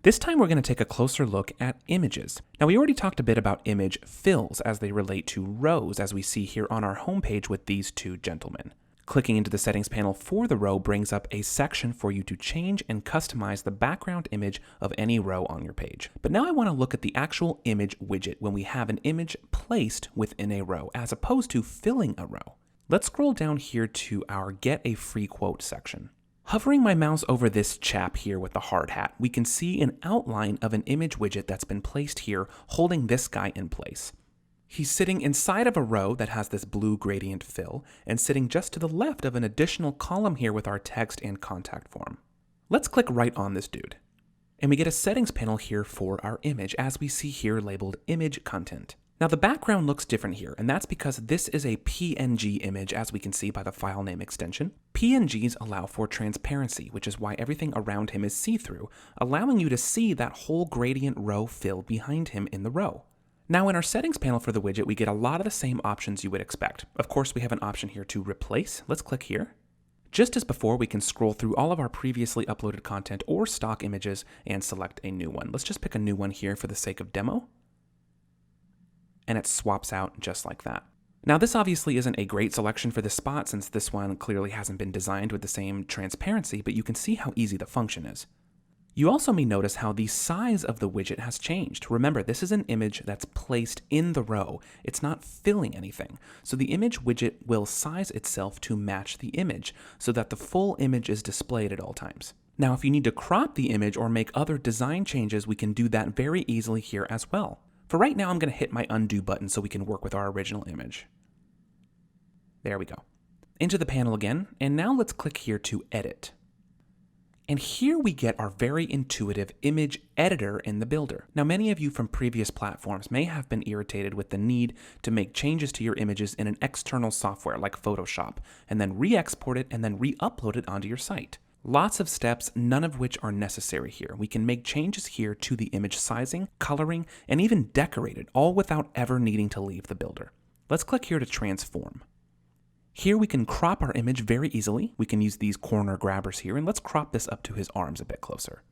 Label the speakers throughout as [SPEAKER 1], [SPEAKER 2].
[SPEAKER 1] This time we're going to take a closer look at images. Now we already talked a bit about image fills as they relate to rows, as we see here on our homepage with these two gentlemen. Clicking into the settings panel for the row brings up a section for you to change and customize the background image of any row on your page. But now I want to look at the actual image widget when we have an image placed within a row, as opposed to filling a row. Let's scroll down here to our Get a Free Quote section. Hovering my mouse over this chap here with the hard hat, we can see an outline of an image widget that's been placed here holding this guy in place. He's sitting inside of a row that has this blue gradient fill and sitting just to the left of an additional column here with our text and contact form. Let's click right on this dude. And we get a settings panel here for our image, as we see here labeled Image Content. Now the background looks different here, and that's because this is a PNG image, as we can see by the file name extension. PNGs allow for transparency, which is why everything around him is see-through, allowing you to see that whole gradient row fill behind him in the row. Now in our settings panel for the widget, we get a lot of the same options you would expect. Of course, we have an option here to replace. Let's click here. Just as before, we can scroll through all of our previously uploaded content or stock images and select a new one. Let's just pick a new one here for the sake of demo. And it swaps out just like that. Now this obviously isn't a great selection for this spot, since this one clearly hasn't been designed with the same transparency, but you can see how easy the function is. You also may notice how the size of the widget has changed. Remember, this is an image that's placed in the row. It's not filling anything. So the image widget will size itself to match the image so that the full image is displayed at all times. Now, if you need to crop the image or make other design changes, we can do that very easily here as well. For right now, I'm going to hit my undo button so we can work with our original image. There we go. Into the panel again, and now let's click here to edit. And here we get our very intuitive image editor in the builder. Now, many of you from previous platforms may have been irritated with the need to make changes to your images in an external software like Photoshop, and then re-export it and then re-upload it onto your site. Lots of steps, none of which are necessary here. We can make changes here to the image sizing, coloring, and even decorate it, all without ever needing to leave the builder. Let's click here to transform. Here we can crop our image very easily. We can use these corner grabbers here, and let's crop this up to his arms a bit closer.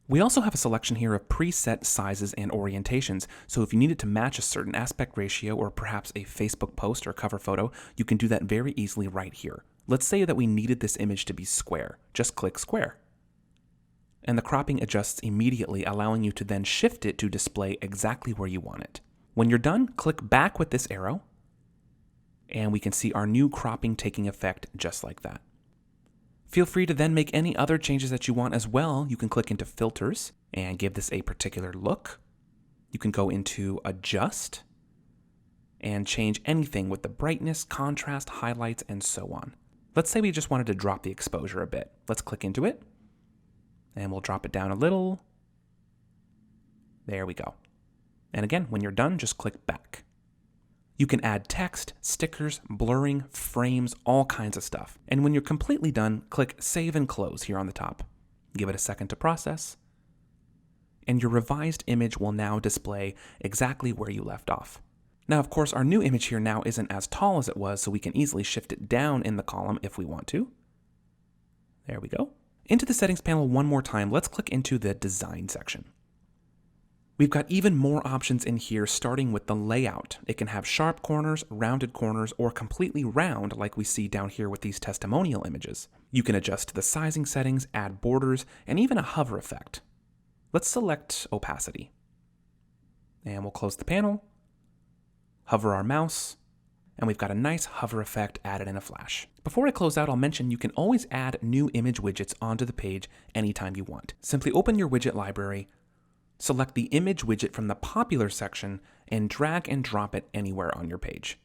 [SPEAKER 1] We also have a selection here of preset sizes and orientations, so if you needed to match a certain aspect ratio or perhaps a Facebook post or cover photo, you can do that very easily right here. Let's say that we needed this image to be square. Just click square. And the cropping adjusts immediately, allowing you to then shift it to display exactly where you want it. When you're done, click back with this arrow, and we can see our new cropping taking effect just like that. Feel free to then make any other changes that you want as well. You can click into filters and give this a particular look. You can go into adjust and change anything with the brightness, contrast, highlights, and so on. Let's say we just wanted to drop the exposure a bit. Let's click into it, and we'll drop it down a little. There we go. And again, when you're done, just click back. You can add text, stickers, blurring, frames, all kinds of stuff. And when you're completely done, click Save and Close here on the top. Give it a second to process, and your revised image will now display exactly where you left off. Now, of course, our new image here now isn't as tall as it was, so we can easily shift it down in the column if we want to. There we go. Into the settings panel one more time, let's click into the design section. We've got even more options in here, starting with the layout. It can have sharp corners, rounded corners, or completely round like we see down here with these testimonial images. You can adjust the sizing settings, add borders, and even a hover effect. Let's select opacity. And we'll close the panel, hover our mouse, and we've got a nice hover effect added in a flash. Before I close out, I'll mention you can always add new image widgets onto the page anytime you want. Simply open your widget library, select the image widget from the popular section, and drag and drop it anywhere on your page.